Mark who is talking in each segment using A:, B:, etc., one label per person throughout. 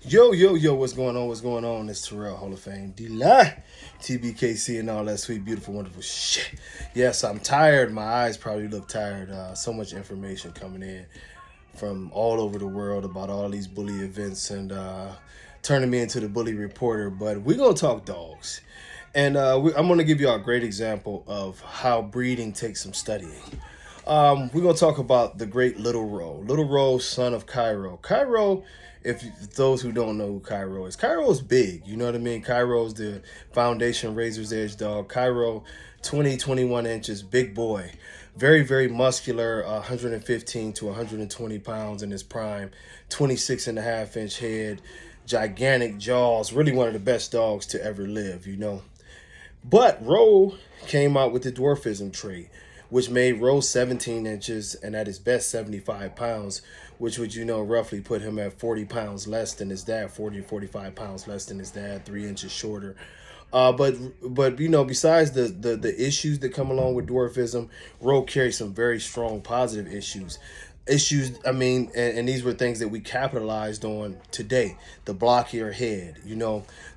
A: Yo, what's going on? What's going on? It's Terrell, Hall of Fame, D-Lie, tbkc, and all that sweet, beautiful, wonderful shit. Yes, I'm tired. My eyes probably look tired. So much information coming in from all over the world about all these bully events and turning me into the bully reporter. But we're going to talk dogs. And I'm going to give you a great example of how breeding takes some studying. We're going to talk about the great Little Row. Little Row, son of Cairo. Cairo, if those who don't know who Cairo is big. You know what I mean? Cairo's the foundation razor's edge dog. Cairo, 21 inches, big boy. Very, very muscular, 115 to 120 pounds in his prime. 26 and a half inch head, gigantic jaws. Really one of the best dogs to ever live, you know. But Rowe came out with the dwarfism trait, which made Rowe 17 inches and at his best 75 pounds, which would, roughly put him at 40 pounds less than his dad, 40 or 45 pounds less than his dad, 3 inches shorter. But besides the issues that come along with dwarfism, Rowe carries some very strong positive issues. And these were things that we capitalized on today. The blockier head,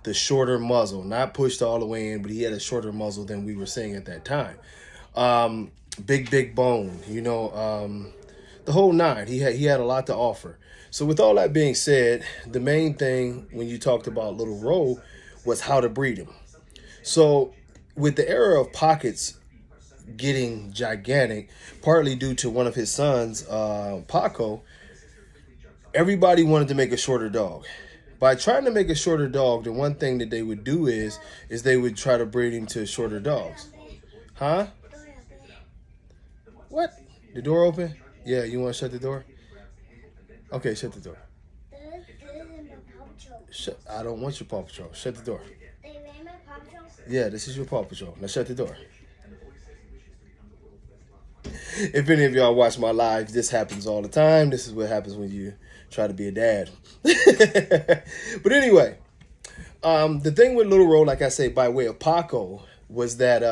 A: the shorter muzzle, not pushed all the way in, but he had a shorter muzzle than we were seeing at that time. Big bone, the whole nine. He had a lot to offer. So with all that being said, the main thing when you talked about Little Rowe was how to breed him. So with the era of pockets getting gigantic, partly due to one of his sons, Paco, everybody wanted to make a shorter dog. By trying to make a shorter dog, the one thing that they would do is they would try to breed him to shorter dogs. Huh? What? The door open? Yeah, you want to shut the door? Okay, shut the door. I don't want your Paw Patrol. Shut the door. Yeah, this is your Paw Patrol. Now shut the door. If any of y'all watch my lives, this happens all the time. This is what happens when you try to be a dad. But anyway, the thing with Little Rowe, like I say, by way of Paco, was that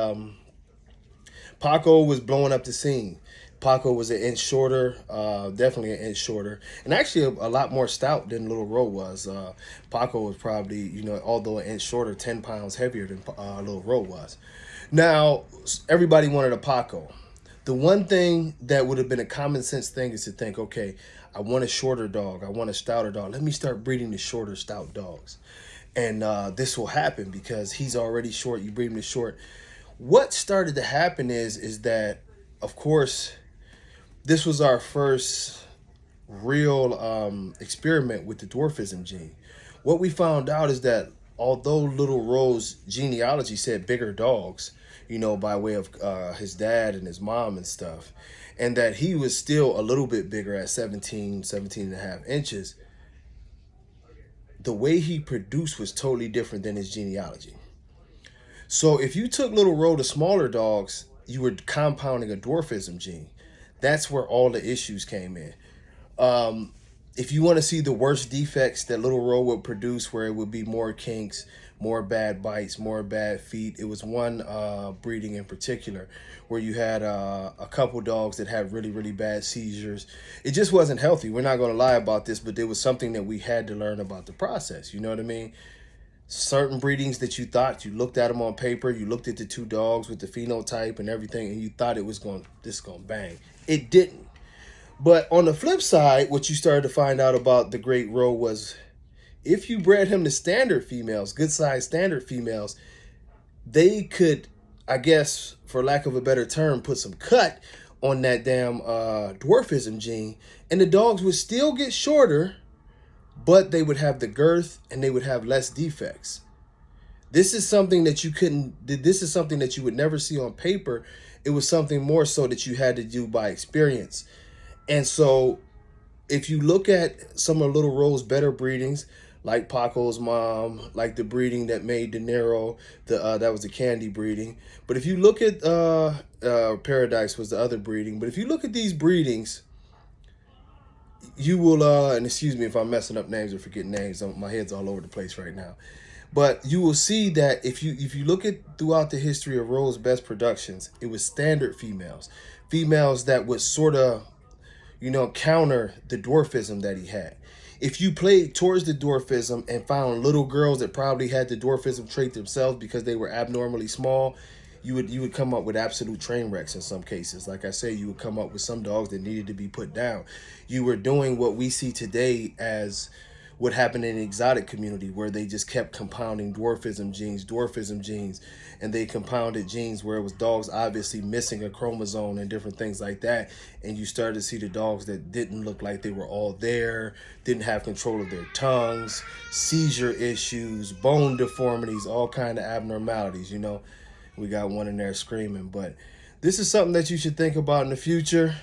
A: Paco was blowing up the scene. Paco was an inch shorter, definitely an inch shorter, and actually a lot more stout than Little Rowe was. Paco was probably, although an inch shorter, 10 pounds heavier than Little Rowe was. Now, everybody wanted a Paco. The one thing that would have been a common sense thing is to think, okay, I want a shorter dog. I want a stouter dog. Let me start breeding the shorter, stout dogs. And this will happen because he's already short. You breed him to short. What started to happen is that, of course, this was our first real experiment with the dwarfism gene. What we found out is that although Little Rowe's genealogy said bigger dogs, by way of his dad and his mom and stuff, and that he was still a little bit bigger at 17 and a half inches, the way he produced was totally different than his genealogy. So if you took Little Rowe to smaller dogs, you were compounding a dwarfism gene. That's where all the issues came in. If you want to see the worst defects that Little Rowe would produce, where it would be more kinks, more bad bites, more bad feet, it was one breeding in particular where you had a couple dogs that had really, really bad seizures. It just wasn't healthy. We're not going to lie about this, but there was something that we had to learn about the process. You know what I mean? Certain breedings that you thought, you looked at them on paper, you looked at the two dogs with the phenotype and everything, and you thought it was going to bang. It didn't. But on the flip side, what you started to find out about the great Rowe was if you bred him to standard females, good size standard females, they could, I guess, for lack of a better term, put some cut on that damn dwarfism gene, and the dogs would still get shorter, but they would have the girth and they would have less defects. This is something that this is something that you would never see on paper. It was something more so that you had to do by experience. And so if you look at some of Little Rowe's better breedings, like Paco's mom, like the breeding that made De Niro, that was the candy breeding. But if you look at Paradise was the other breeding. But if you look at these breedings, you will, and excuse me if I'm messing up names or forgetting names. My head's all over the place right now. But you will see that if you look at throughout the history of Rowe's best productions, it was standard females that would sort of, counter the dwarfism that he had. If you played towards the dwarfism and found little girls that probably had the dwarfism trait themselves because they were abnormally small, you would come up with absolute train wrecks in some cases. Like I say, you would come up with some dogs that needed to be put down. You were doing what we see today as what happened in the exotic community, where they just kept compounding dwarfism genes, and they compounded genes where it was dogs obviously missing a chromosome and different things like that. And you started to see the dogs that didn't look like they were all there, didn't have control of their tongues, seizure issues, bone deformities, all kind of abnormalities. We got one in there screaming. But this is something that you should think about in the future.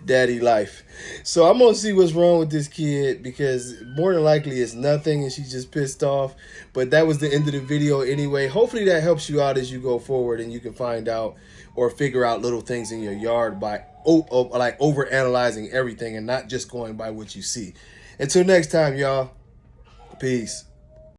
A: Daddy life. So I'm gonna see what's wrong with this kid, because more than likely it's nothing and she's just pissed off. But that was the end of the video anyway. Hopefully that helps you out as you go forward, and you can find out or figure out little things in your yard by like over analyzing everything and not just going by what you see. Until next time, y'all. Peace.